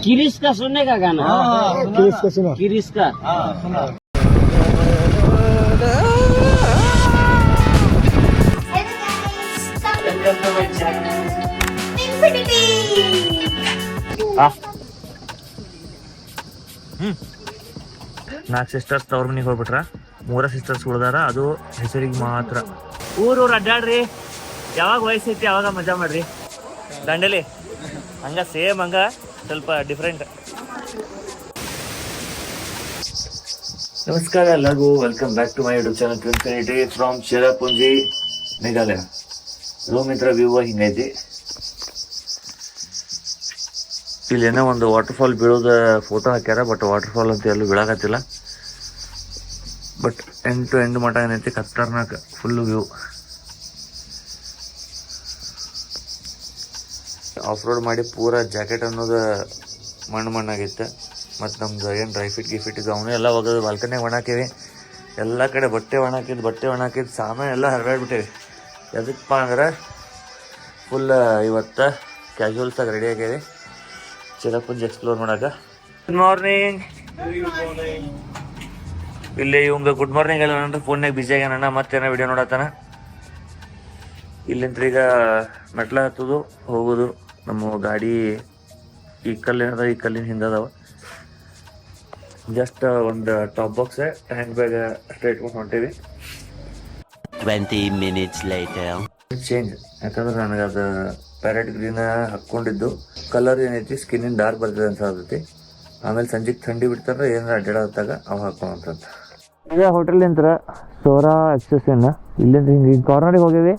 किरिस का सुनने का गाना? किरिस का सुना। किरिस का सुना। ನಾಲ್ಕು ಸಿಸ್ಟರ್ಸ್ ತವ್ರ ಮನೆಗೆ ಹೋಗ್ಬಿಟ್ರ, 3 ಸಿಸ್ಟರ್ಸ್ ಉಳ್ದಾರ, ಅದು ಹೆಸರಿಗೆ ಮಾತ್ರ. ಊರು ಅಡ್ಡಾಡ್ರಿ, ಯಾವಾಗ ವಯಸ್ಸೈತಿ ಯಾವಾಗ ಮಜಾ ಮಾಡ್ರಿ. ದಂಡಲಿ ಹಂಗ ಸೇಮ್ ಹಂಗ ಸ್ವಲ್ಪ ಡಿಫ್ರೆಂಟ್. ನಮಸ್ಕಾರ ಎಲ್ಲರಿಗೂ, welcome back to my YouTube channel Twinfinity from Cherrapunji, Meghalaya. Room ಇದ್ರ ವ್ಯೂ ಹಿಂಗೈತಿ. ಇಲ್ಲೇನೋ ಒಂದು ವಾಟರ್ಫಾಲ್ ಬೀಳೋದ ಫೋಟೋ ಹಾಕ್ಯಾರ, ಬಟ್ ವಾಟರ್ಫಾಲ್ ಅಂತ ಎಲ್ಲೂ ಬೀಳಾಕತ್ತಿಲ್ಲ. ಬಟ್ ಎಂಡ್ ಟು ಎಂಡ್ ಮಟ ಏನೈತಿ ಖತರ್ನಾಕ್ ಫುಲ್ ವ್ಯೂ. ಆಫ್ ರೋಡ್ ಮಾಡಿ ಪೂರಾ ಜಾಕೆಟ್ ಅನ್ನೋದು ಮಣ್ಣಾಗಿತ್ತು. ಮತ್ತು ನಮ್ದು ಏನು ಡ್ರೈ ಫಿಟ್ ಇದು ಅವನು ಎಲ್ಲ ಒಗದು ಬಾಲ್ಕನಿಯಾಗ ಒಣಾಕೀವಿ. ಎಲ್ಲ ಕಡೆ ಬಟ್ಟೆ ಒಣಾಕಿದ್ದು ಸಾಮಾನು ಎಲ್ಲ ಹರಡಾಡ್ಬಿಟ್ಟೇವಿ. ಎದಕ್ಕಪ್ಪ ಅಂದ್ರೆ ಫುಲ್ ಇವತ್ತು ಕ್ಯಾಶುವಲ್ಸಾಗಿ ರೆಡಿ ಆಗ್ಯಾವಿ ಚಿರಾಪುಂಜಿ ಎಕ್ಸ್ಪ್ಲೋರ್ ಮಾಡಕ್ಕೆ. Good morning. ಇಲ್ಲಿ ಇವಂಗ ಗುಡ್ ಮಾರ್ನಿಂಗ್ ಎಲ್ಲ ಅಂದ್ರೆ ಫೋನ್ನಾಗ ಬಿಜಿ ಆಗ್ಯಾನ, ಮತ್ತೇನೋ ವಿಡಿಯೋ ನೋಡತ್ತಾನ. ಇಲ್ಲಿಂದ ಈಗ ಮೆಟ್ಲ ಹತ್ತೋದು ಹೋಗೋದು. ನಮ್ಮ ಗಾಡಿ ಈ ಕಲ್ಲಿನದ, ಈ ಕಲ್ಲಿನ ಹಿಂದದವ. ಜಸ್ಟ್ ಒಂದು ಟಾಪ್ ಬಾಕ್ಸ್ ಹ್ಯಾಂಡ್ ಬ್ಯಾಗ್ ಅಷ್ಟೇ ಇಟ್ಕೊಂಡು ಹೊಂಟೀವಿ. 20 minutes later. ಚೇಂಜ್, ಯಾಕಂದ್ರೆ ನನಗೆ ಅದು ಪ್ಯಾರೆಟ್ ಗ್ರೀನ್ ಹಾಕ್ಕೊಂಡಿದ್ದು ಕಲರ್ ಏನೈತಿ ಸ್ಕಿನ್ನಿನ ಡಾರ್ಕ್ ಬರ್ತದೆ ಅನ್ಸತೈತಿ. ಆಮೇಲೆ ಸಂಜೆಗೆ ಥಂಡಿ ಬಿಡ್ತಾರ ಏನಾರ ಅಡ್ಡಾಡತ್ತಾಗ ಅವು ಹಾಕೋಂತ. ಈಗ ಹೋಟೆಲ್ನಿಂದ ಸೋರಾ ಎಕ್ಸಸ್ಸನ್ನು ಇಲ್ಲಿಂದ ಹಿಂಗೆ ಕಾರ್ನರಿಗೆ ಹೋಗೇವಿ.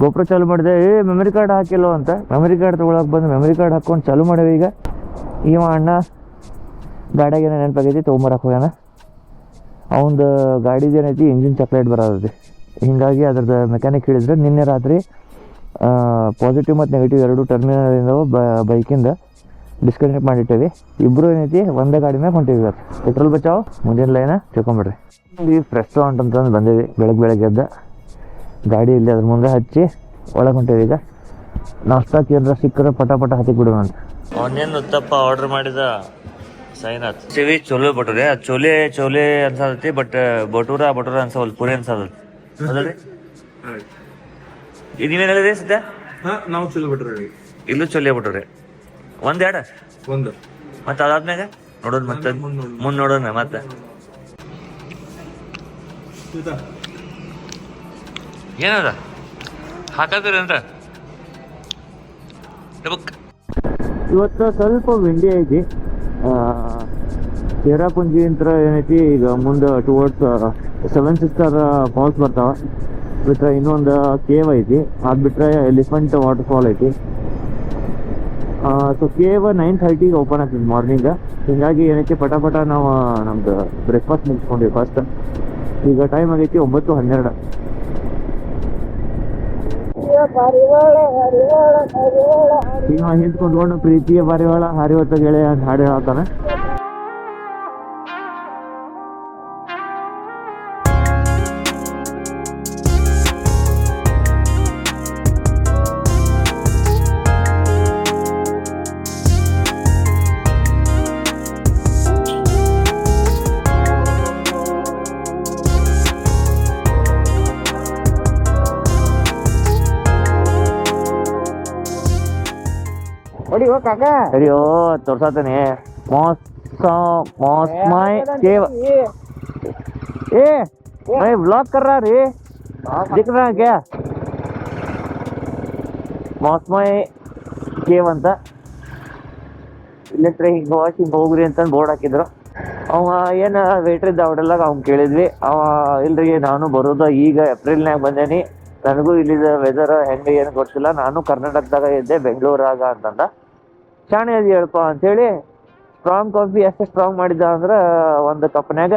ಗೋಪುರ ಚಾಲು ಮಾಡಿದೆ. ಮೆಮರಿ ಕಾರ್ಡ್ ಹಾಕಿಲ್ಲೋ ಅಂತ ಮೆಮರಿ ಕಾರ್ಡ್ ತೊಗೊಳಕ್ಕೆ ಬಂದು ಮೆಮರಿ ಕಾರ್ಡ್ ಹಾಕ್ಕೊಂಡು ಚಾಲು ಮಾಡೇವಿ. ಈಗ ಇವ ಅಣ್ಣ ಗಾಡಿಯಾಗ ಏನೋ ನೆನಪಾಗೈತಿ ತೊಗೊಂಬರಕ್ಕೆ ಹೋಗ್ಯಾನ. ಅವಂದು ಗಾಡಿದು ಏನೈತಿ ಇಂಜಿನ್ ಚಾಕ್ಲೇಟ್ ಬರೋದೈತಿ. ಹೀಗಾಗಿ ಅದ್ರದ್ದು ಮೆಕ್ಯಾನಿಕ್ ಹೇಳಿದ್ರೆ ನಿನ್ನೆ ರಾತ್ರಿ ಪಾಸಿಟಿವ್ ಮತ್ತು ನೆಗೆಟಿವ್ 2 ಟರ್ಮಿನಲಿಂದ ಬೈಕಿಂದ ಡಿಸ್ಕನೆಕ್ಟ್ ಮಾಡಿಟ್ಟೇವಿ. ಇಬ್ಬರು ಏನೈತಿ ಒಂದೇ ಗಾಡಿ ಮ್ಯಾಗ ಹೊಂಟೀವಿ. ಇವತ್ತು ಪೆಟ್ರೋಲ್ ಬಚಾವ್ ಮುಂದಿನ ಲೈನ ತಿಳ್ಕೊಂಬಿಡ್ರಿ. ಈ ರೆಸ್ಟೋರೆಂಟ್ ಅಂತಂದು ಬಂದೇವಿ. ಬೆಳಗ್ಗೆ ಎದ್ದ ಗಾಡಿ ಇಲ್ಲಿ ಅದ್ರ ಮುಂದೆ ಹಚ್ಚಿ ಒಳಗೆ ಹೊಂಟೇವಿ. ಈಗ ನಾಷ್ಟಾಕ್ಕೆ ಏನಾರ ಸಿಕ್ಕರೆ ಪಟ ಹತ್ತಿ ಬಿಡೋಣ ಅಂತ. ಆನಿಯನ್ ಉತ್ತಪ್ಪ ಆರ್ಡರ್ ಮಾಡಿದ ಸೈನಾಥ್ ಸಿವಿ ಚೋಲೆ ಬಟೂರೆ. ಅದು ಚೋಲೆ ಅನ್ಸತೈತಿ, ಬಟ್ ಬಟೂರ ಅನ್ಸವಲ್, ಪುರಿ ಅನ್ಸತೈತಿ. ಹೌದಲ್ರಿ? ಇದು ನೀವೇನು ಹೇಳಿದ್ರಿ ಸದ್ಯ? ನಾವು ಚೊಲೆ ಬಿಟ್ರೆ ಇಲ್ಲೂ ಚೊಲೆ ಬಿಟ್ರೆ ಒಂದೆರಡು ಒಂದು, ಮತ್ತೆ ಅದಾದ್ಮ್ಯಾಗ ನೋಡೋಣ, ಮತ್ತೆ ಮುಂದೆ ನೋಡೋಣ. ಮತ್ತೆ ಏನದ ಹಾಕತ್ತೀರಿ ಅಂತ ಇವತ್ತು ಸ್ವಲ್ಪ ವಿಂಡಿ ಐತಿ. ಚಿರಾಪುಂಜಿ ಅಂತ ಏನೈತಿ ಈಗ ಮುಂದೆ ಟುವರ್ಡ್ಸ್ 7 ಸಿಸ್ಟರ್ ಫಾಲ್ಸ್ ಬರ್ತಾವ. ಬಿಟ್ರೆ ಇನ್ನೊಂದು ಕೇವ್ ಐತಿ. ಅದು ಬಿಟ್ರೆ ಎಲಿಫೆಂಟ್ ವಾಟರ್ಫಾಲ್ ಐತಿ. ಸೊ ಕೇವ್ 9:30 ಓಪನ್ ಆಗ್ತದೆ ಮಾರ್ನಿಂಗ್. ಹೀಗಾಗಿ ಏನೈತಿ ಪಟ ನಾವು ನಮ್ದು ಬ್ರೇಕ್ಫಾಸ್ಟ್ ಮುಗಿಸ್ಕೊಂಡಿವಿ ಫಸ್ಟ್. ಈಗ ಟೈಮ್ ಆಗೈತಿ 9:12. ಈಗ ಹಿಂದ್ಕೊಂಡು ಪ್ರೀತಿಯ ಪಾರಿವಾಳ ಹಾರಿವತ್ತ ಗೆಳೆ ಅಂತ ಹಾಡು ಹೇಳ್ತಾನೆ. ಅಯ್ಯೋ ತೋರ್ಸಾತಾನೆ केव ए मैं व्लॉग कर रहा रे, दिख रहा है क्या? मौसमय ಕೇವ್ ಅಂತ ಇಲ್ಲೇ ಹಿಂಗೆ ಹೋಗ್ರಿ ಅಂತ ಬೋರ್ಡ್ ಹಾಕಿದ್ರು. ಅವ ಏನು ವೇಟ್ರ್ ಇದ್ದ ಅವಡೆಲ್ಲ ಅವ್ನು ಕೇಳಿದ್ವಿ. ಅವ ಇಲ್ರಿ ನಾನು ಬರೋದು ಈಗ ಏಪ್ರಿಲ್ನಾಗ ಬಂದೇನಿ, ನನಗೂ ಇಲ್ಲಿದ ವೆದರ್ ಹೆಂಗೆ ಏನು ಗೊತ್ತಿಲ್ಲ, ನಾನು ಕರ್ನಾಟಕದಾಗ ಇದ್ದೆ ಬೆಂಗಳೂರಾಗ ಅಂತಂದ. ಶಾಣೆ ಅದು ಹೇಳ್ಪ ಅಂಥೇಳಿ ಸ್ಟ್ರಾಂಗ್ ಕಾಫಿ ಎಷ್ಟು ಸ್ಟ್ರಾಂಗ್ ಮಾಡಿದ್ದ ಅಂದ್ರೆ ಒಂದು ಕಪ್ನ್ಯಾಗ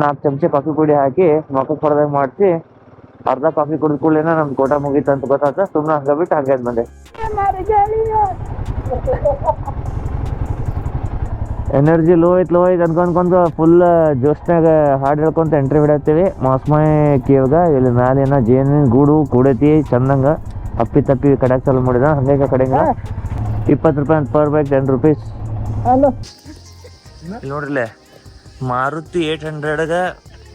4 ಚಮಚೆ ಕಾಫಿ ಪುಡಿ ಹಾಕಿ ಮೊಖಕ್ಕೆ ಹೊಡೆದಾಗ ಮಾಡಿಸಿ ಅರ್ಧ ಕಾಫಿ ಕುಡಿದ ಕೂಡಲೇನ ನಮ್ದು ಕೋಟ ಮುಗೀತು ಅಂತ ಗೊತ್ತಾಯ್ತ. ಸುಮ್ಮನೆ ಹಂಗ ಬಿಟ್ಟು ಹಂಗೆ ಬಂದೆ. ಎನರ್ಜಿ ಲೋ ಐತ್ ಅನ್ಕೊಂಡ್ಕೊಂಡು ಫುಲ್ ಜೋಶ್ನಾಗ ಹಾಡು ಹೇಳ್ಕೊಂತ ಎಂಟ್ರಿ ಬಿಡತ್ತೀವಿ ಮೌಸ್ಮೈ ಕೇವ್ಗ. ಇಲ್ಲಿ ಮ್ಯಾಲೆ ಏನೋ ಜೇನಿನ ಗೂಡು ಕೂಡೈತಿ ಚಂದಂಗ. ಅಪ್ಪಿ ತಪ್ಪಿ ಕಡೆಗೆ ಚಾಲು ಮಾಡಿದ ಹಂಗೆ ಕಡೆಗೆ 20 ರೂಪಾಯಿ ಅಂತ ಪರ್ ಬೈಕ್ 10 ರೂಪೀಸ್ ಇಲ್ಲಿ ನೋಡ್ರಿಲೆ ಮಾರುತಿ 800ಗ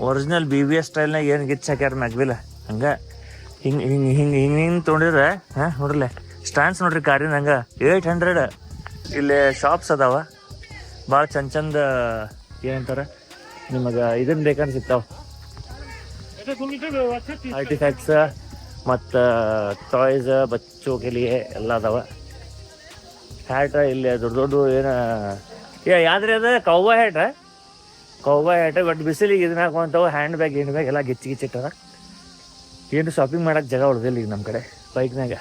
ಒರಿಜಿನಲ್ BBS ಸ್ಟೈಲ್ನಾಗ ಏನು ಗಿಚ್ ಹಾಕ್ಯಾರ ಮ್ಯಾಗ್ವಿಲ್ಲ ಹಂಗ ಹಿಂಗೆ ತೊಗೊಂಡಿದ್ರೆ ನೋಡ್ರಲೆ ಸ್ಟ್ಯಾಂಡ್ಸ್ ನೋಡ್ರಿ ಕಾರಿನ ಹಂಗ 800. ಇಲ್ಲಿ ಶಾಪ್ಸ್ ಅದಾವ ಭಾಳ ಚಂದ ಏನಂತಾರ ನಿಮಗೆ ಇದನ್ನ ಬೇಕಂತ ಸಿಗ್ತಾವ ಆರ್ಟಿಫ್ಯಾಕ್ಟ್ಸ್ ಮತ್ತು ಟಾಯ್ಸ್ ಬಚ್ಚು ಕೆಲಿಗೆ ಎಲ್ಲ ಅದಾವ. ಹ್ಯಾಟ್ ಇಲ್ಲಿ ದೊಡ್ಡ ಏನು ಯಾವ್ದ್ರಿ ಅದ ಕೌಬಾಯ್ ಹ್ಯಾಟ್ ಬಟ್ ಬಿಸಿಲಿಗೆ ಇದನ್ನ ಹಾಕುವಂಥವು ಹ್ಯಾಂಡ್ ಬ್ಯಾಗ್ ಎಲ್ಲ ಗಿಚ್ಚಿಟ್ಟಾರ. ಏನು ಶಾಪಿಂಗ್ ಮಾಡಕ್ಕೆ ಜಾಗ ಉಳ್ದಿಲ್ಲ ಈಗ ನಮ್ಮ ಕಡೆ ಬೈಕ್ನಾಗ.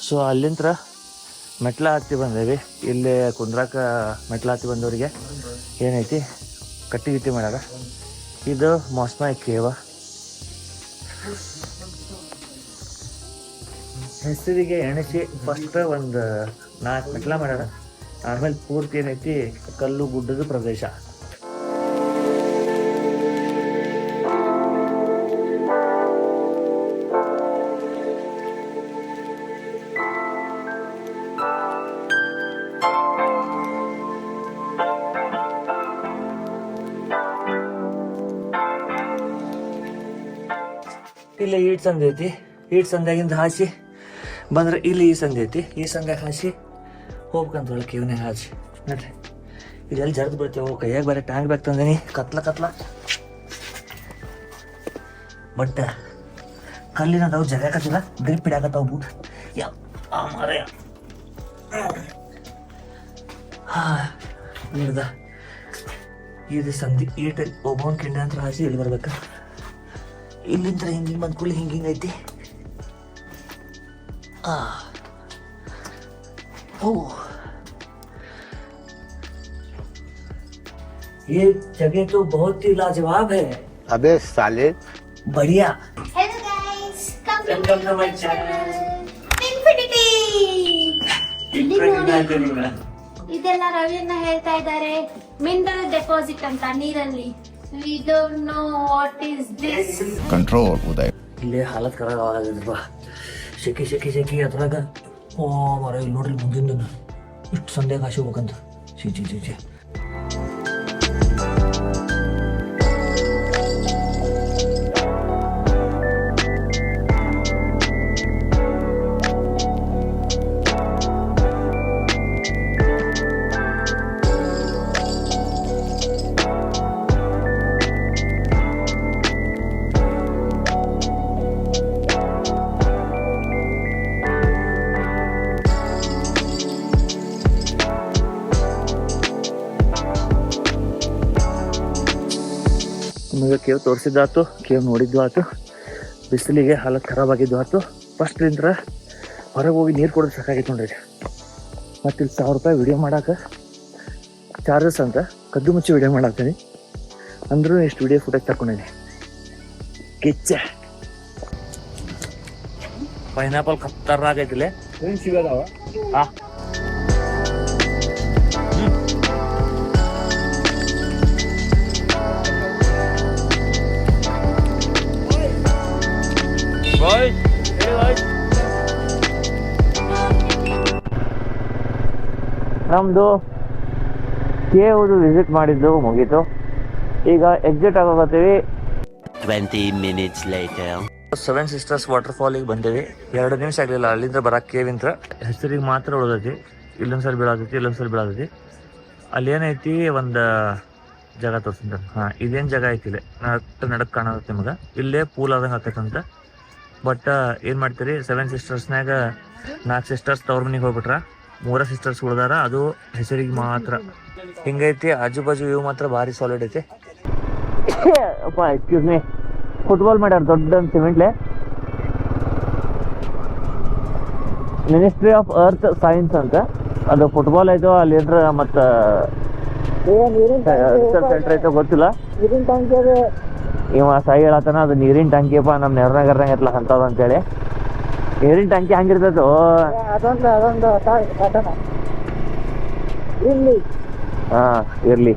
ಸೊ ಅಲ್ಲಿಂತ್ರ ಮೆಟ್ಲ ಹತ್ತಿ ಬಂದೇವಿ. ಇಲ್ಲಿ ಕುಂದ್ರಾಕ ಮೆಟ್ಲ ಹತ್ತಿ ಬಂದವರಿಗೆ ಏನೈತಿ ಕಟ್ಟಿ ಮಾಡ್ಯಾರ. ಇದು ಮೊಸ್ಮಾಯಿ ಕೇವ ಹೆಸರಿಗೆ ಎಣಿಸಿ ಫಸ್ಟ್ ಒಂದು 4 ಮೆಟ್ಲ ಮಾಡ್ಯಾರ. ಆಮೇಲೆ ಪೂರ್ತಿ ಏನೈತಿ ಕಲ್ಲು ಗುಡ್ಡದ ಪ್ರದೇಶ. ಇಲ್ಲಿ ಈಟ್ ಸಂದೆ ಐತಿ. ಈಟ್ ಸಂದ್ಯಾಗಿಂದ ಹಾಸಿ ಬಂದ್ರೆ ಇಲ್ಲಿ ಈ ಸಂದೆ ಐತಿ. ಈ ಸಂದ್ಯಾಗ ಹಾಸಿ ಹೋಗ್ಬೇಕಂತ ಒಳಗೆ ಇವನೇ ಹಾಸಿ ನೋಡ್ರಿ. ಇದೆಲ್ಲಿ ಜರ್ದು ಬರ್ತೇವೆ ಕೈಯಾಗ ಬೇರೆ ಟ್ಯಾಂಕ್ ಬ್ಯಾಗ್ ತಂದೇನಿ. ಕತ್ಲ ಬಟ್ ಕಲ್ಲಿನ ಅದಾವು ಜಗಾಕತ್ತಿಲ್ಲ, ಗ್ರಿಪ್ ಹಿಡ್ಯಾಕತ್ತಾವ ಬೂಟ್. ಮಾರಯ ನೋಡ್ದ ಇದು ಸಂಧಿ ಈಟ ಒಬ್ಬೊಂದು ಕಿಂಡ ಅಂತ ಹಾಸಿ ಇಲ್ಲಿ ಬರ್ಬೇಕ. ಇಲ್ಲಿಂದ ಹಿಂಗೆ ಬಂದ್ ಕೂಡಲಿ ಹಿಂಗೈತಿ. ये जगह तो बहुत ही लाजवाब है. अबे साले बढ़िया. Hello guys, Welcome to my channel. Infinity. ಇದೆಲ್ಲ ರವಿಯನ್ನ ಹೇಳ್ತಾ ಇದ್ದಾರೆ ಮಿನರಲ್ ಡೆಪಾಸಿಟ್ ಅಂತ ನೀರಲ್ಲಿ. We don't know what is this. Control Uday. ಇಲ್ಲಿ ಹಾಲತ್ ಕರಾಗವಾ ಶೆಕಿ ಅದ್ರಾಗ ಮರ ಇಲ್ಲಿ ನೋಡ್ರಿ ಮುಂದಿನ ಇಷ್ಟು ಸಂಧ್ಯಾಗ ಹಾಸಿ ಹೋಗ್ಬೇಕಂತ. ಚೀಚಿ ನಿಮಗೆ ಕೇವ್ ತೋರಿಸಿದ್ದಾತು, ಕೇವ್ ನೋಡಿದ್ದು ಆಯ್ತು, ಬಿಸಿಲಿಗೆ ಹಾಲತ್ ಖರಾಬ್ ಆಗಿದ್ದು ಆಯ್ತು. ಫಸ್ಟ್ಲಿಂದ್ರ ಹೊರಗೆ ಹೋಗಿ ನೀರು ಕೊಡೋದು ಸಾಕಾಗಿತ್ತು ನೋಡ್ರಿ. ಮತ್ತು ಇಲ್ಲಿ 1000 ರೂಪಾಯಿ ವಿಡಿಯೋ ಮಾಡಕ್ಕೆ ಚಾರ್ಜಸ್ ಅಂತ ಕದ್ದು ಮುಚ್ಚಿ ವಿಡಿಯೋ ಮಾಡಾಕ್ತೀನಿ. ಅಂದ್ರೂ ಎಷ್ಟು ವಿಡಿಯೋ ಫುಟೇಜ್ ತಗೊಂಡಿನಿ. ಕಿಚ್ಚ ಪೈನಾಪಲ್ ಖತ್ತರಾಗೈತಿಲ್ಲ ಸಿಗೋದಾವ. ನಮ್ಮದು ಕೇವ್ದು ವಿಸಿಟ್ ಮಾಡಿದ್ದು ಮುಗೀತು. ಈಗ ಎಕ್ಸಿಟ್ ಆಗೋಗತ್ತೀವಿ. 20 minutes later. 7 ಸಿಸ್ಟರ್ಸ್ ವಾಟರ್ ಫಾಲಿಗೆ ಬಂದೇವಿ. 2 ನಿಮಿಷ ಆಗಲಿಲ್ಲ ಅಲ್ಲಿಂದ ಬರಕ್ಕೆ. ಕೇವಿಂತ್ರ ಹೆಸರಿಗೆ ಮಾತ್ರ ಉಳಿದೈತಿ. ಇಲ್ಲೊಂದ್ಸಲ ಬೀಳತೈತಿ. ಅಲ್ಲಿ ಏನೈತಿ ಒಂದು ಜಾಗ ತೋರಿಸಿದ. ಇದೇನು ಜಾಗ ಐತಿ ಇಲ್ಲಿ ನಡಕ್ ಕಾಣತ್ತೆ ನಿಮಗೆ. ಇಲ್ಲೇ ಪೂಲ್ ಆದಂಗೆ ಆಕೈತಂತ. ಬಟ್ ಏನು ಮಾಡ್ತೀರಿ 7 ಸಿಸ್ಟರ್ಸ್ನಾಗ 4 ಸಿಸ್ಟರ್ಸ್ ತವ್ರ ಮನೆಗೆ ಹೋಗ್ಬಿಟ್ರ, 3 ಸಿಸ್ಟರ್ಸ್ ಉಳ್ದಾರ. ಅದು ಹೆಸರಿಗೆ ಮಾತ್ರ ಹಿಂಗೈತಿ. ಆಜು ಬಾಜು ವ್ಯೂ ಮಾತ್ರ ಭಾರಿ ಸಾಲಿಡ್ ಐತಿ. ಅಪ್ಪ ಎಕ್ಸ್ಕ್ಯೂಸ್ ಮೀ, ಫುಟ್ಬಾಲ್ ಮಾಡ್ಯಾರ ದೊಡ್ಡ ಸಿಮೆಂಟ್ಲೆ. ಮಿನಿಸ್ಟ್ರಿ ಆಫ್ ಅರ್ತ್ ಸೈನ್ಸ್ ಅಂತ ಅದು ಫುಟ್ಬಾಲ್ ಐತೋ ಅಲ್ಲಿ ಏನ್ರ ಮತ್ತು ರಿಸರ್ಚ್ ಸೆಂಟರ್ ಐತೋ ಗೊತ್ತಿಲ್ಲ. ಇವ ಸಾಯಿ ಹೇಳತ್ತಾನ ಅದು ನೀರಿನ ಟ್ಯಾಂಕಿಯಪ್ಪ ನಮ್ಮ ನೆರನಾಗರ್ನಾಗ ಇರ್ಲ ಅಂತದ ಅಂತೇಳಿ. ನೀರಿನ ಟ್ಯಾಂಕಿ ಹಂಗಿರ್ತೈತೋ ಇರ್ಲಿ.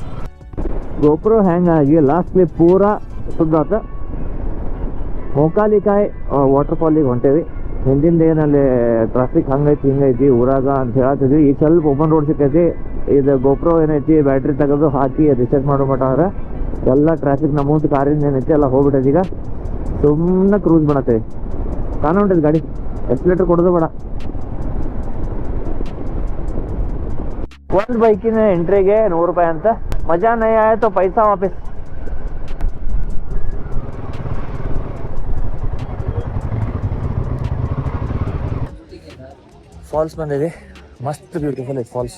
ಗೋಪುರ ಹ್ಯಾಂಗಾಗಿ ಲಾಸ್ಟ್ ಕ್ಲಿಪ್ ಪೂರಾ ಸುದ್ದಾತ. ಮೋಕಾಲಿಕಾಯಿ ವಾಟರ್ ಫಾಲಿಗೆ ಹೊಂಟೇವಿ. ಹಿಂದಿಂದ ಏನಲ್ಲಿ ಟ್ರಾಫಿಕ್ ಹಂಗೈತಿ ಹಿಂಗೈತಿ ಊರಾಗ ಅಂತ ಹೇಳತ್ತಿದ್ವಿ. ಈಗ ಸ್ವಲ್ಪ ಓಪನ್ ರೋಡ್ ಸಿಕ್ಕೈತಿ. ಇದು ಗೋಪ್ರೋ ಏನೈತಿ ಬ್ಯಾಟ್ರಿ ತೆಗೆದು ಹಾಕಿ ರಿಸೆಟ್ ಮಾಡೋ ಮಟ ಅಂದ್ರೆ ಎಲ್ಲ ಟ್ರಾಫಿಕ್ ನಮ್ಮ ಮುಂದೆ ಕಾರಿಂದ ಏನೈತಿ ಎಲ್ಲ ಹೋಗ್ಬಿಟ್ಟೈತಿ. ಈಗ ಸುಮ್ಮನೆ ಕ್ರೂಸ್ ಮಾಡತ್ತೇವೆ. ಕಾಣ ಹೊಂಟೈತಿ ಗಾಡಿ, ಎಕ್ಸ್ಲೇಟರ್ ಕೊಡೋದು ಬೇಡ. ಒಂದು ಬೈಕಿನ ಎಂಟ್ರಿಗೆ 100 ರೂಪಾಯಿ ಅಂತ. ಮಜಾ ನೈ ಆಯ್ತು ಪೈಸಾ ವಾಪಸ್. ಫಾಲ್ಸ್ ಬಂದಿದೆ, ಮಸ್ತ್ ಬ್ಯೂಟಿಫುಲ್ ಐತಿ ಫಾಲ್ಸ್.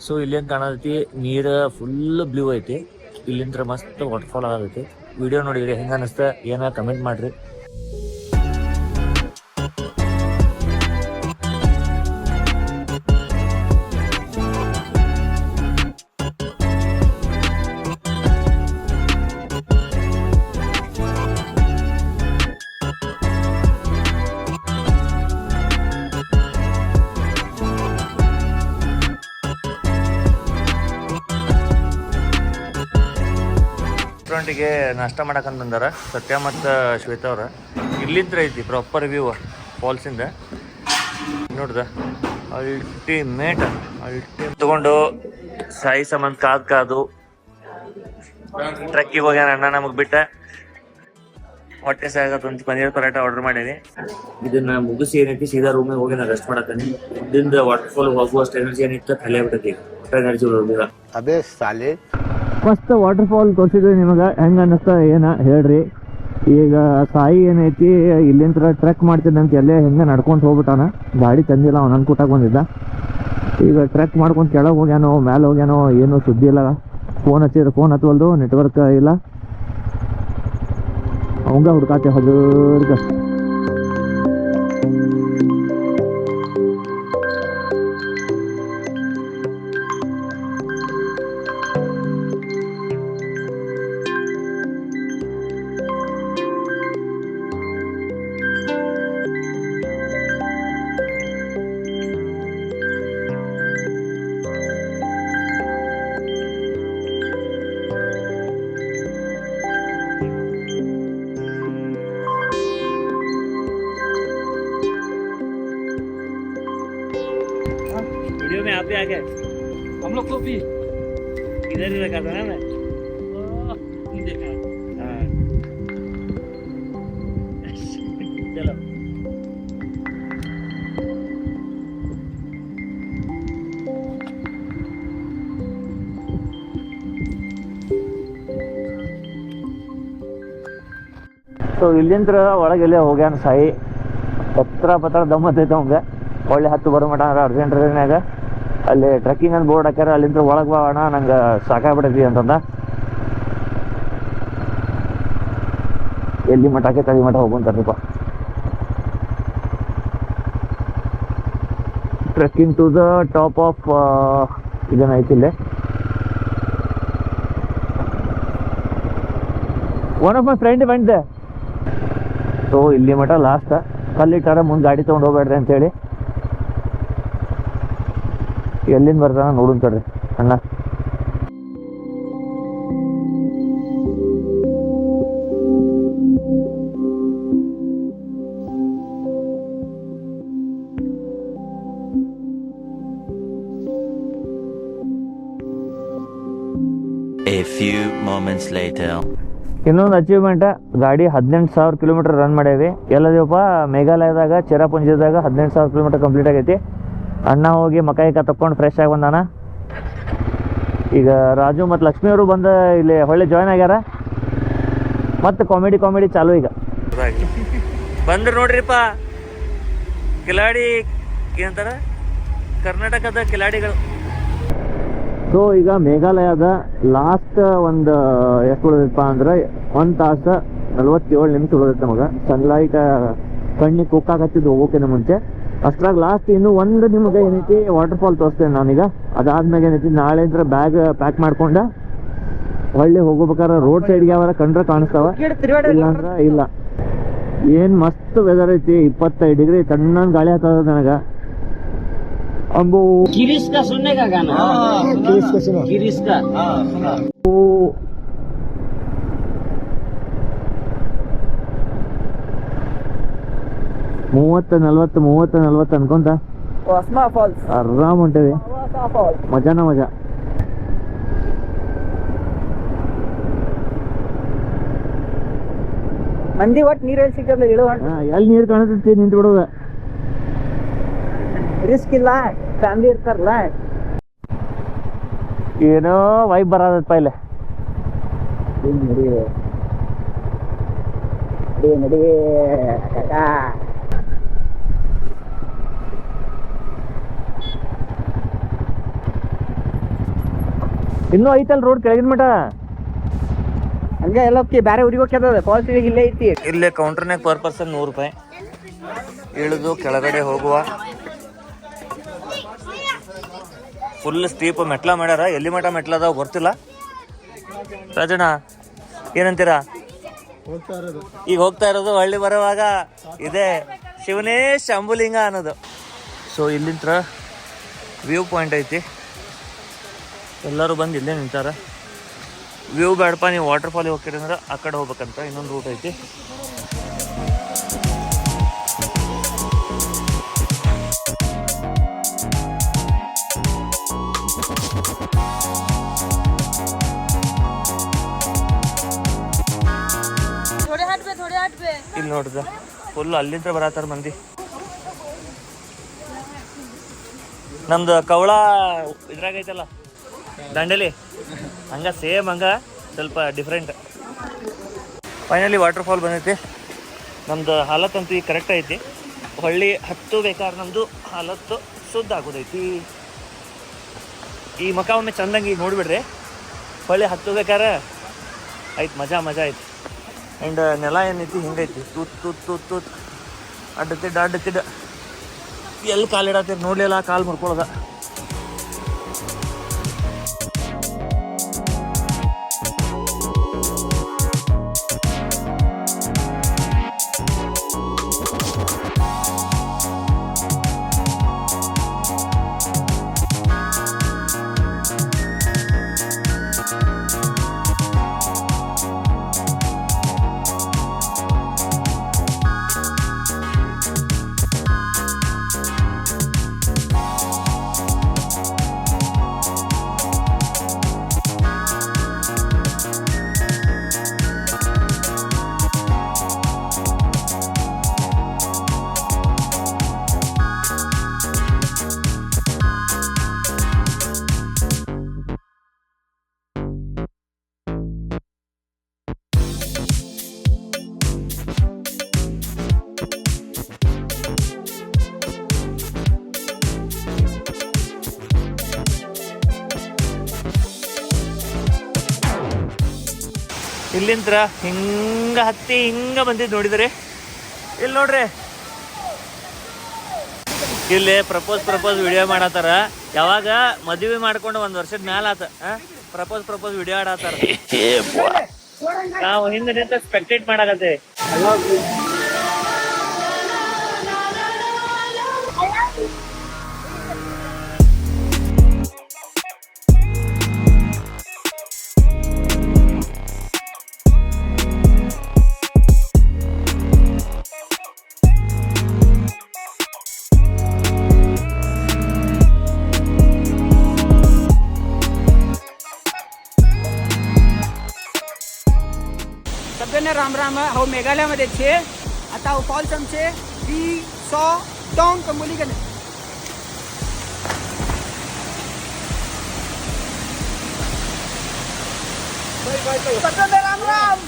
ಸೊ ಇಲ್ಲೇನು ಕಾಣತೈತಿ, ನೀರು ಫುಲ್ ಬ್ಲೂ ಐತಿ. ಇಲ್ಲಿಂದ ಮಸ್ತ್ ವಾಟರ್ಫಾಲ್ ಆಗತೈತಿ. ವಿಡಿಯೋ ನೋಡಿದ್ರಿ ಹೆಂಗ ಅನಿಸ್ತ ಏನ ಕಮೆಂಟ್ ಮಾಡ್ರಿ. ರೆಸ್ಟೋರೆಂಟಿಗೆ ನಾಷ್ಟ ಮಾಡಕಂತ ಬಂದಾರ ಸತ್ಯ ಮತ್ತು ಶ್ವೇತಾ ಅವ್ರ. ಇಲ್ಲಿಂದ ಐತಿ ಪ್ರಾಪರ್ ವ್ಯೂ ಫಾಲ್ಸಿಂದ. ನೋಡ್ದ ಅಲ್ಟಿಮೇಟ್ ತಗೊಂಡು ಸಾಯಿ ಸಂಬಂಧ ಕಾದು ಟ್ರಕ್ಕಿಗೆ ಹೋಗ್ಯಾನ ಅಣ್ಣ. ನಮಗೆ ಬಿಟ್ಟ ಹೊಟ್ಟೆ ಸಾಗತ್ತಂತ ಪನ್ನೀರ್ ಪರಾಟ ಆರ್ಡರ್ ಮಾಡೀನಿ. ಇದನ್ನ ಮುಗಿಸಿ ಏನೈತಿ ಸೀದಾ ರೂಮಿಗೆ ಹೋಗಿ ನಾ ರೆಸ್ಟ್ ಮಾಡತ್ತೀನಿ. ಇಲ್ಲಿಂದ ವಾಟರ್ಫಾಲ್ ಹೋಗುವಷ್ಟು ಎನರ್ಜಿ ಏನಿತ್ತು ಖಾಲಿ ಆಗ್ಬಿಟ್ಟೈತಿ. ಎನರ್ಜಿ ಹೋಗಿಲ್ಲ. अबे साले ಫಸ್ಟ್ ವಾಟರ್ಫಾಲ್ ತೋರಿಸಿದ್ವಿ ನಿಮಗೆ, ಹೆಂಗೆ ಅನ್ನಿಸ್ತಾ ಏನ ಹೇಳ್ರಿ. ಈಗ ಸಾಯಿ ಏನೈತಿ ಇಲ್ಲಿಂದ ಟ್ರೆಕ್ ಮಾಡ್ತಿದ್ದಂತ ಎಲ್ಲೇ ಹೆಂಗೆ ನಡ್ಕೊಂಡು ಹೋಗ್ಬಿಟ್ಟಾನ. ಗಾಡಿ ತಂದಿಲ್ಲ, ಅವ್ನು ನನ್ನ ಕೂಟಾಗ ಬಂದಿದ್ದ. ಈಗ ಟ್ರೆಕ್ ಮಾಡ್ಕೊಂಡು ಕೆಳಗೆ ಹೋಗ್ಯಾನೋ ಮ್ಯಾಲೆ ಹೋಗ್ಯಾನೋ ಏನೂ ಸುದ್ದಿ ಇಲ್ಲ. ಫೋನ್ ಹಚ್ಚಿದ್ರೆ ಫೋನ್ ಹತ್ವಲ್ದು, ನೆಟ್ವರ್ಕ್ ಇಲ್ಲ. ಅವಂಗ ಹುಡ್ಕಾತೆ ಹಗರ್ಗ. वीडियो में आप भी आ गए, हम लोग को भी इधर ही रखा था ना मैं देखा। हाँ चलो ಸೊ ಇಲ್ಲಿಂದ್ರ ಒಳಗೆಲ್ಲ ಹೋಗ್ಯಾನ ಸಾಯಿ. ಪತ್ರ ದಮ್ ಹತ್ತೈತೆ ಅವಂಗ. ಒಳ್ಳೆ ಹತ್ತು ಬರೋ ಮಟ ಅರ್ಜೆಂಟ್ ಟ್ರೈನ್ಯಾಗ ಅಲ್ಲಿ ಟ್ರೆಕ್ಕಿಂಗ್ ಅಂತ ಬೋರ್ಡ್ ಹಾಕ್ಯಾರ. ಅಲ್ಲಿಂದ ಒಳಗೆ ಬಾ ಅಣ್ಣ ನಂಗೆ ಸಾಕಾಗ್ಬಿಟ್ಟೈತಿ ಅಂತಂದ. ಎಲ್ಲಿ ಮಠಕ್ಕೆ ತಳಿ ಮಠ ಹೋಗುವಂತಾರಪ್ಪ. Trekking to the top of ಇದನ್ನೈತಿ ಇಲ್ಲೇ. ಒನ್ ಆಫ್ ಮೈ ಫ್ರೆಂಡ್ ಬಂದೆ. ಸೊ ಇಲ್ಲಿ ಮಠ ಲಾಸ್ಟ್ ಕಲ್ಲಿಟ್ಟಾರ, ಮುಂದೆ ಗಾಡಿ ತೊಗೊಂಡು ಹೋಗ್ಬೇಡ್ರಿ ಅಂತೇಳಿ. ಎಲ್ಲಿಂದ ಬರ್ತಾನ ನೋಡುನ್ ತಡ್ರಿ ಅಣ್ಣ. A few moments later. ಇನ್ನೊಂದು ಅಚೀವ್ಮೆಂಟ್, ಗಾಡಿ 18,000 ಕಿಲೋಮೀಟರ್ ರನ್ ಮಾಡೇವಿ. ಎಲ್ಲದೀವಪ್ಪ ಮೇಘಾಲಯದಾಗ ಚೆರಾಪುಂಜಿದಾಗ 18,000 ಕಿಲೋಮೀಟರ್ ಕಂಪ್ಲೀಟ್ ಆಗೈತಿ. ಅಣ್ಣ ಹೋಗಿ ಮಕಾಯಿಕ ತಕ್ಕೊಂಡು ಫ್ರೆಶ್ ಆಗಿ ಬಂದಾನ. ಈಗ ರಾಜು ಮತ್ತು ಲಕ್ಷ್ಮಿ ಅವರು ಬಂದು ಇಲ್ಲಿ ಹೊಳ್ಳಿ ಜಾಯ್ನ್ ಆಗ್ಯಾರ. ಮತ್ತು ಕಾಮಿಡಿ ಚಾಲು ಈಗ ಬಂದ್ರೆ ನೋಡ್ರಿಪ್ಪ. ಕಿಲಾಡಿ ಏನಂತಾರ, ಕರ್ನಾಟಕದ ಕಿಲಾಡಿಗಳು. ಸೊ ಈಗ ಮೇಘಾಲಯದ ಲಾಸ್ಟ್ ಒಂದು ಎಷ್ಟು ಉಳಿದೈತಪ್ಪ ಅಂದ್ರೆ 1 ತಾಸು 47 ನಿಮಿಷ ಉಳಿದೈತೆ ನಮಗೆ. ಸನ್ಲೈಟ್ ಕಣ್ಣಿಗೆ ಕುಕ್ಕಾಕತ್ತಿದ್ದು ಹೋಗೋಕಿನ ಮುಂಚೆ. ಅಷ್ಟ್ರಾಗ ಲಾಸ್ಟ್ ಇನ್ನು ಒಂದು ನಿಮಗೆ ಏನೈತಿ ವಾಟರ್ಫಾಲ್ ತೋರಿಸ್ತೇನೆ ನಾನೀಗ. ಅದಾದ್ಮೇಲೆ ಏನೈತಿ ನಾಳೆ ಅಂದ್ರೆ ಬ್ಯಾಗ್ ಪ್ಯಾಕ್ ಮಾಡ್ಕೊಂಡು ಹೊಳ್ಳಿ ಹೋಗ್ಬೇಕಾದ್ರೆ ರೋಡ್ ಸೈಡ್ಗೆ ಯಾವಾರ ಕಂಡ್ರೆ ಕಾಣಿಸ್ತಾವ, ಇಲ್ಲಾಂದ್ರೆ ಇಲ್ಲ. ಏನು ಮಸ್ತ್ ವೆದರ್ ಐತಿ. 25 ಡಿಗ್ರಿ ತಣ್ಣನ್ ಗಾಳಿ ಹತ್ತದ ನನಗೆ. अंबो गिरीश का सुनने का गाना। गिरीश का 30-40 ಅನ್ಕೊಂತ ಒಸ್ಮಾ ಫಾಲ್ಸ್ ಆರಾಮ್ ಹೊಂಟೇವಿ. ಮಜಾನ ಮಜಾ. ಮಂದಿ ಒಟ್ಟು ನೀರಲ್ಲಿ ಸಿಕ್ಕಲ್ಲ ಇಳು ಎಲ್ಲಿ ನೀರು ಕಾಣತೈತಿ ನಿಂತು ಬಿಡೋದ. ರಿಸ್ಕ್ ಇಲ್ಲ, ಫ್ಯಾಮಿಲಿ ಇರ್ತಾರಲ್ಲ. ಏನೋ ವೈಬ್ ಬರದಪ್ಪ ಇಲ್ಲೇ. ನಡಿ ಕಾಕಾ. ಇನ್ನೂ ಐತಲ್ ರೋಡ್ ಕೆಳಗಿನ ಮಠ. ಹಂಗ ಎಲ್ಲ ಬೇರೆ ಊರಿಗೆ ಹೋಗ್ಯದ. ಫಾಲ್ಸ್ ಇಲ್ಲೇ ಐತಿ. ಇಲ್ಲೇ ಕೌಂಟರ್ನಾಗ ಪರ್ ಪರ್ಸನ್ 100 ರೂಪಾಯಿ. ಇಳಿದು ಕೆಳಗಡೆ ಹೋಗುವ. ಫುಲ್ ಸ್ಟೀಪ್ ಮೆಟ್ಲ ಮಾಡ್ಯಾರ. ಎಲ್ಲಿ ಮಠ ಮೆಟ್ಲ ಅದಾವ ಗೊತ್ತಿಲ್ಲ. ರಾಜಣ್ಣ ಏನಂತೀರಾ? ಈಗ ಹೋಗ್ತಾ ಇರೋದು ಹಳ್ಳಿ ಬರುವಾಗ ಇದೆ ಶಿವನೇಶ್ ಅಂಬುಲಿಂಗ ಅನ್ನೋದು. ಸೊ ಇಲ್ಲಿಂತ್ರ ವ್ಯೂ ಪಾಯಿಂಟ್ ಐತಿ. ಎಲ್ಲರೂ ಬಂದು ಇಲ್ಲೇ ನಿಂತಾರ. ವ್ಯೂ ಬೇಡಪ್ಪ, ನೀವು ವಾಟರ್ ಫಾಲಿಗೆ ಹೋಗ್ತೀರಿ ಅಂದ್ರೆ ಆ ಕಡೆ ಹೋಗ್ಬೇಕಂತ ಇನ್ನೊಂದು ರೂಟ್ ಐತಿ. ಇಲ್ಲಿ ನೋಡ್ದ ಫುಲ್ ಅಲ್ಲಿಂದ ಬರತ್ತಾರ ಮಂದಿ. ನಮ್ದು ಕವಳ ಇದ್ರಾಗ ಐತಲ್ಲ ದಂಡೇಲಿ, ಹಂಗ ಸೇಮ್ ಹಂಗ ಸ್ವಲ್ಪ ಡಿಫ್ರೆಂಟ್. ಫೈನಲಿ ವಾಟರ್ ಫಾಲ್ ಬಂದೈತಿ. ನಮ್ದು ಹಾಲತ್ತಂತೂ ಈಗ ಕರೆಕ್ಟ್ ಐತಿ. ಹೊಳ್ಳಿ ಹತ್ತು ಬೇಕಾದ್ರೆ ನಮ್ಮದು ಹಾಲತ್ತು ಶುದ್ಧ ಆಗೋದೈತಿ. ಈ ಮಕ ಒಮ್ಮೆ ಚಂದಂಗೆ ಈಗ ನೋಡಿಬಿಡ್ರಿ. ಹೊಳ್ಳಿ ಹತ್ತು ಬೇಕಾದ್ರೆ ಐತಿ, ಮಜಾ ಮಜಾ ಐತಿ. ಆ್ಯಂಡ್ ನೆಲ ಏನೈತಿ ಹಿಂಗೈತಿ, ತೂತ್ ಅಡ್ಡತಿಡ್ಡ ಎಲ್ಲಿ ಕಾಲಿಡತ್ತೀರಿ ನೋಡ್ಲಿಲ್ಲ, ಕಾಲು ಮುರ್ಕೊಳ್ಳೋದ. ಇಲ್ಲಿಂತ್ರ ಹಿಂಗ ಹತ್ತಿ ಹಿಂಗ ಬಂದಿದ್ದು ನೋಡಿದ್ರಿ. ಇಲ್ಲಿ ನೋಡ್ರಿ, ಇಲ್ಲಿ ಪ್ರಪೋಸ್ ವಿಡಿಯೋ ಮಾಡತ್ತಾರ. ಯಾವಾಗ ಮದುವೆ ಮಾಡ್ಕೊಂಡು 1 ವರ್ಷದ ಮ್ಯಾಲ ಆತ, ಪ್ರಪೋಸ್ ವಿಡಿಯೋ ಆಡತ್ತಾರ. ನಾವು ಹಿಂದೆ ನಿಂತ ಸ್ಪೆಕ್ಟೇಟ್ ಮಾಡಾಕತ್ತೇವೆ. सगळ्यांना राम राम. हो मेघालयामध्ये छे. आता हो फॉल्स आमचे 300 टॉंग कंबोली गेले. सगळ्यांना राम राम.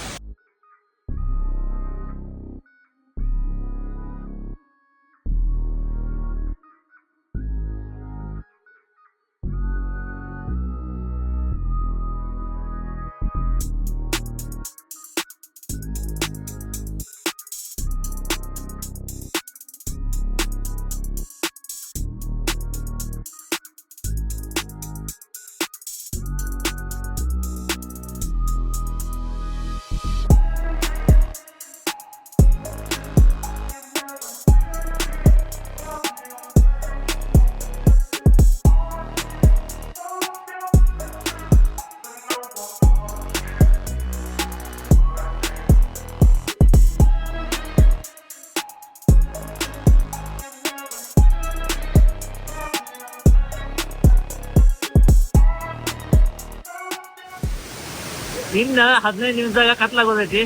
ಇನ್ನ 15 ನಿಮಿಷದಾಗ ಕತ್ಲಾಗೋದೈತಿ.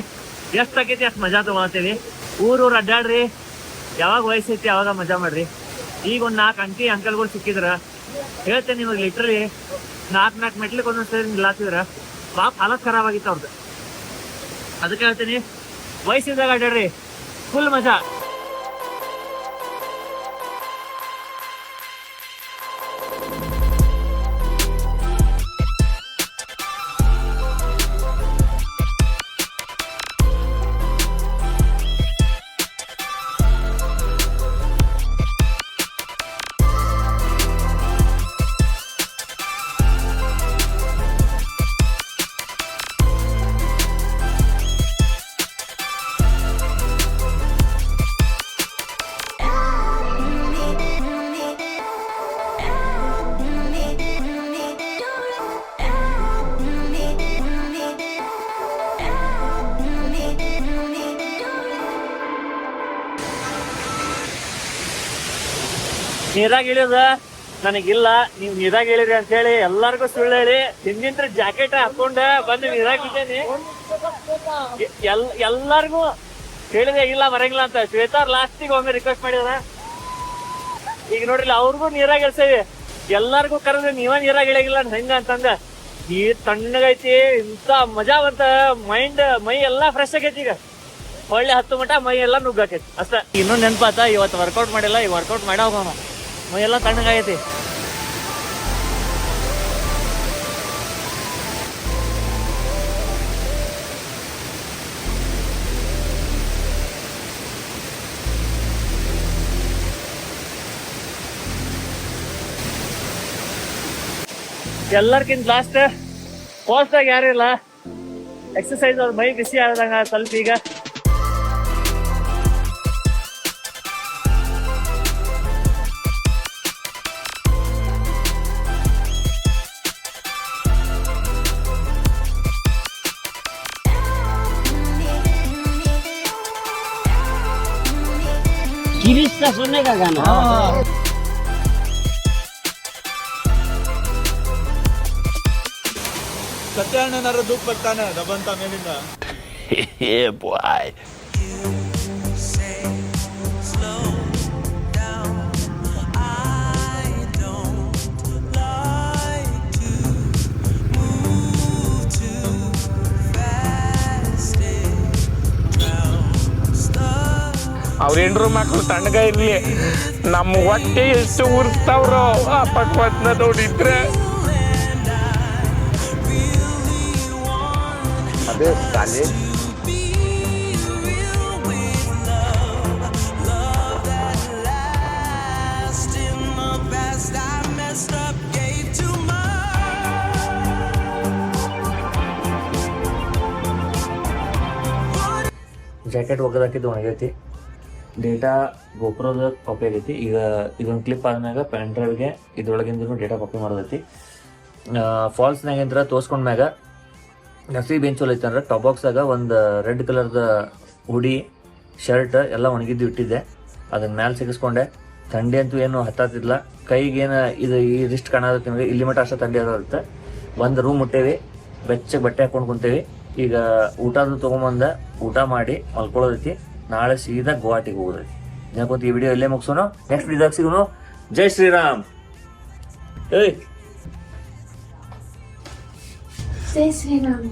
ಎಷ್ಟ್ ಆಕೈತಿ ಅಷ್ಟ್ ಮಜಾ ತಗೊಳತೀವಿ. ಊರೂರ್ ಅಡ್ಡಾಡ್ರಿ, ಯಾವಾಗ ವಯಸ್ಸೈತಿ ಅವಾಗ ಮಜಾ ಮಾಡ್ರಿ. ಈಗ ಒಂದ್ 4 ಅಂಟಿ ಅಂಕಲ್ಗಳು ಸಿಕ್ಕಿದ್ರ ಹೇಳ್ತೇನೆ ನಿಮಗೆ, ಲಿಟ್ರಲಿ 4 ಮೆಟ್ಲಿಗೆ ಒಂದೊಂದ್ ಸರಿ ನಿಲ್ಲಾತಿದ್ರ ಪಾಪ ಹಾಲತ್ ಖರಾಬ್ ಆಗಿತ್ತು ಅವ್ರದ್ದು. ಅದಕ್ಕೆ ಹೇಳ್ತೀನಿ, ವಯಸ್ಸಿದ್ದಾಗ ಅಡ್ಡಾಡ್ರಿ, ಫುಲ್ ಮಜಾ. ನೀರಾಗ ಇಳಿಯೋದ ನನಗಿಲ್ಲ, ನೀವ್ ನೀರಾಗ ಇಳಿರಿ ಅಂತ ಹೇಳಿ ಎಲ್ಲಾರ್ಗು ಸುಳ್ಳು ಹೇಳಿ ಹಿಂದಿಂತ್ರ ಜಾಕೆಟ್ ಹಾಕೊಂಡ ಬಂದು ನೀರಾಗ ಬಿಟ್ಟೇನಿ. ಎಲ್ಲಾರ್ಗು ಹೇಳಿದೆ ಇಲ್ಲ ಬರಂಗಿಲ್ಲ ಅಂತ. ಶ್ವೇತಾ ಲಾಸ್ಟಿಗೆ ಒಮ್ಮೆ ರಿಕ್ವೆಸ್ಟ್ ಮಾಡಿದಾರ. ಈಗ ನೋಡ್ರಿ ಅವ್ರಿಗೂ ನೀರಾಗ ಇಳ್ಸೇವಿ, ಎಲ್ಲಾರ್ಗು ಕರೆದ್ರೆ ನೀವ ನೀರಾಗ ಇಳಿಯಂಗಿಲ್ಲ ಹೆಂಗ ಅಂತಂದ. ನೀರ್ ತಣ್ಣಗೈತಿ, ಇಂತ ಮಜಾ ಬಂತ, ಮೈ ಎಲ್ಲಾ ಫ್ರೆಶ್ ಆಗೈತಿ. ಈಗ ಒಳ್ಳೆ 10 ಮಟ ಮೈ ಎಲ್ಲಾ ನುಗ್ಗಾಕೈತಿ ಅಷ್ಟ. ಇನ್ನೊಂದು ನೆನಪಾತ, ಇವತ್ತು ವರ್ಕೌಟ್ ಮಾಡಿಲ್ಲ, ಈ ವರ್ಕೌಟ್ ಮಾಡಿ ಹೋಗೋಣ. ಮೈ ಎಲ್ಲ ತಣ್ಣಗೈತಿ. ಎಲ್ಲರ್ಕಿಂತ ಲಾಸ್ಟ್ ಫಾಸ್ಟಾಗ ಯಾರು ಇಲ್ಲ, ಎಕ್ಸರ್ಸೈಸ್ ಅವ್ರ ಮೈ ಬಿಸಿ ಆದಂಗ ಸ್ವಲ್ಪ. ಈಗ गिरीश का सुनने का गाना ಸತ್ಯಣ್ಣನಾರ ದುಃಖ ಬರ್ತಾನೆ ದಬಂತ ಮೇಲಿಂದ. Yeah, boy. ಅವ್ರ ಹೆಂಡ್ರು ಮಕ್ಳು ತಣ್ಣಗ ಇರ್ಲಿ, ನಮ್ಮ ಹೊಟ್ಟೆ ಎಷ್ಟು ಉರ್ಸ್ತಾವ್ರೋ ಆ ಪಕ್ವತ್ನ ನೋಡಿದ್ರೆ. अबे साले ಜಾಕೆಟ್ ಒಗದಾಕಿದ್ದು ಒಣಗೈತಿ. ಡೇಟಾ ಗೋಪ್ರೋದ ಕಾಪಿ ಆಗೈತಿ. ಈಗ ಇದೊಂದು ಕ್ಲಿಪ್ ಆದ್ಮ್ಯಾಗ ಪೆನ್ ಡ್ರೈವ್ಗೆ ಇದ್ರೊಳಗಿಂದ ಡೇಟಾ ಕಾಪಿ ಮಾಡೋದೈತಿ. ಫಾಲ್ಸ್ನಾಗಂದ್ರ ತೋರ್ಸ್ಕೊಂಡ್ಮ್ಯಾಗ ನಸಿ ಬೆಂಚ್ ಚಲೋ ಐತೆ ಅಂದ್ರೆ ಟಾಪ್ ಬಾಕ್ಸಾಗ ಒಂದು ರೆಡ್ ಕಲರ್ದ ಹುಡಿ ಶರ್ಟ್ ಎಲ್ಲ ಒಣಗಿದ್ದು ಇಟ್ಟಿದ್ದೆ. ಅದನ್ನ ಮ್ಯಾಲೆ ಸಿಗಿಸ್ಕೊಂಡೆ. ಥಂಡಿ ಅಂತೂ ಏನು ಹತ್ತಾತಿದ್ಲ. ಕೈಗೇನು ಇದು ಇದಿಷ್ಟು ಕಾಣತ್ತೆ ನಿಮಗೆ, ಇಲ್ಲಿ ಮಟ್ಟ ಅಷ್ಟೇ ಥಂಡಿ ಆಗುತ್ತೆ. ಒಂದು ರೂಮ್ ಮುಟ್ಟೇವಿ, ಬೆಚ್ಚಗೆ ಬಟ್ಟೆ ಹಾಕೊಂಡು ಕುಂತೇವಿ. ಈಗ ಊಟದು ತೊಗೊಂಬಂದ ಊಟ ಮಾಡಿ ಮಲ್ಕೊಳ್ಳೋದೈತಿ. ನಾಳೆ ಸೀದಾ ಗುವಾಹಟಿಗೆ ಹೋಗೋದೈತಿ. ಯಾಕಂತ ಈ ವಿಡಿಯೋ ಇಲ್ಲೇ ಮುಗಿಸೋಣ. ನೆಕ್ಸ್ಟ್ ವಿಡಿಯೋದಾಗ ಸಿಗೋನು. ಜೈ ಶ್ರೀರಾಮ್. ಜೈ ಶ್ರೀರಾಮ್.